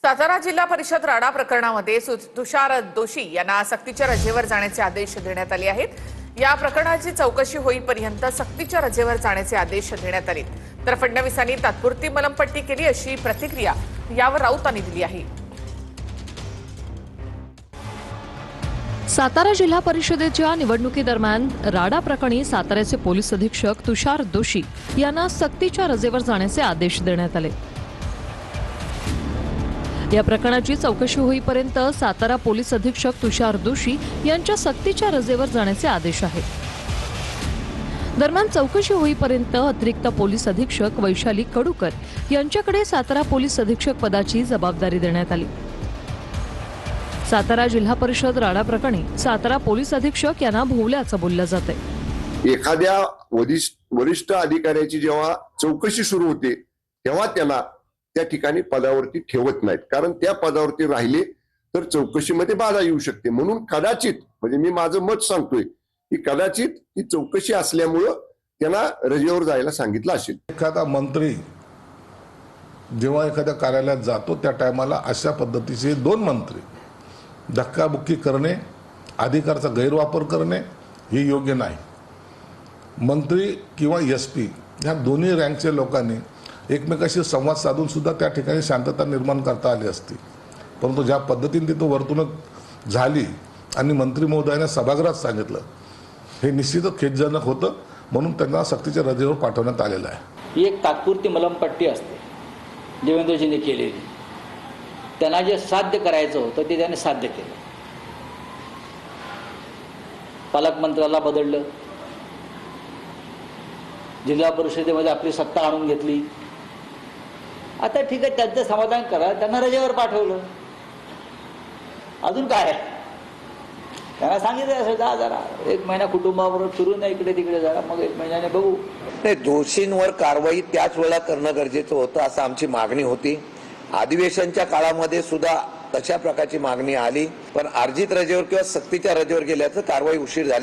सातारा जिल्हा परिषद राडा प्रकरणामध्ये तुषार दोशी यांना सक्तीच्या रजेवर जाण्याचे आदेश देण्यात आले आहेत। या प्रकरणाची चौकशी होईपर्यंत सक्तीच्या रजेवर जाण्याचे आदेश देण्यात आले। तर फडणवीसांनी तात्पुरती मलमपट्टी केली अशी प्रतिक्रिया यावर राऊतांनी दिली आहे। सातारा जिल्हा परिषदेच्या निवडणुकीदरम्यान राडा प्रकरणी साताऱ्याचे पोलीस अधीक्षक तुषार दोशी यांना सक्तीच्या रजेवर जाण्याचे आदेश देण्यात आले। या प्रकरणाची चौकशी होईपर्यंत सातारा पोलीस अधीक्षक तुषार दोशी यांच्या सक्तीच्या रजेवर जाण्याचे आदेश आहेत। दरम्यान चौकशी होईपर्यंत अतिरिक्त पोलीस अधीक्षक वैशाली कडूकर यांच्याकडे सातारा पोलीस अधीक्षक पदाची जबाबदारी देण्यात आली। सातारा जिल्हा परिषद राडा प्रकरणी सातारा पोलीस अधीक्षक यांना भोवल्याचं बोललं जातंय। एखाद्या वरिष्ठ अधिकाऱ्याची जेव्हा चौकशी सुरू होते तेव्हा त्याला त्या ठिकाणी पदावरती ठेवत नाहीत, कारण त्या पदावरती राहिले तर चौकशीमध्ये बाधा येऊ शकते। म्हणून कदाचित म्हणजे मी माझं मत सांगतोय की कदाचित ही चौकशी असल्यामुळं त्यांना रजेवर जायला सांगितलं असेल। एखादा मंत्री जेव्हा एखाद्या कार्यालयात जातो त्या टायमाला अशा पद्धतीचे दोन मंत्री धक्काबुक्की करणे, अधिकाराचा गैरवापर करणे हे योग्य नाही। मंत्री किंवा एसपी ह्या दोन्ही रँकच्या लोकांनी एकमेकाशी संवाद साधून सुद्धा त्या ठिकाणी शांतता निर्माण करता आली असती, परंतु ज्या पद्धतीने तिथं वर्तणूक झाली आणि मंत्री महोदयाने सभागृहात सांगितलं हे निश्चितच खेदजनक होतं। म्हणून त्यांना सक्तीच्या रजेवर पाठवण्यात आलेलं आहे। ही एक तात्पुरती मलमपट्टी असते देवेंद्रजींनी केलेली। त्यांना जे साध्य करायचं होतं ते त्याने साध्य केलं। पालकमंत्र्याला बदललं, जिल्हा परिषदेमध्ये आपली सत्ता आणून घेतली। आता ठीक आहे, त्यांचं समाधान करा, त्यांना रजेवर पाठवलं, अजून काय? त्यांना सांगितलं असेल जा जरा एक महिना कुटुंबाबरोबर फिरून इकडे तिकडे जरा, मग एक महिन्याने बघू। नाही, दोषींवर कारवाई त्याच वेळा करणं गरजेचं होतं असं आमची मागणी होती। अधिवेशनच्या काळामध्ये सुद्धा तशा प्रकारची मागणी आली, पण अर्जित रजेवर किंवा सक्तीच्या रजेवर गेल्याचं कारवाई उशीर झाली।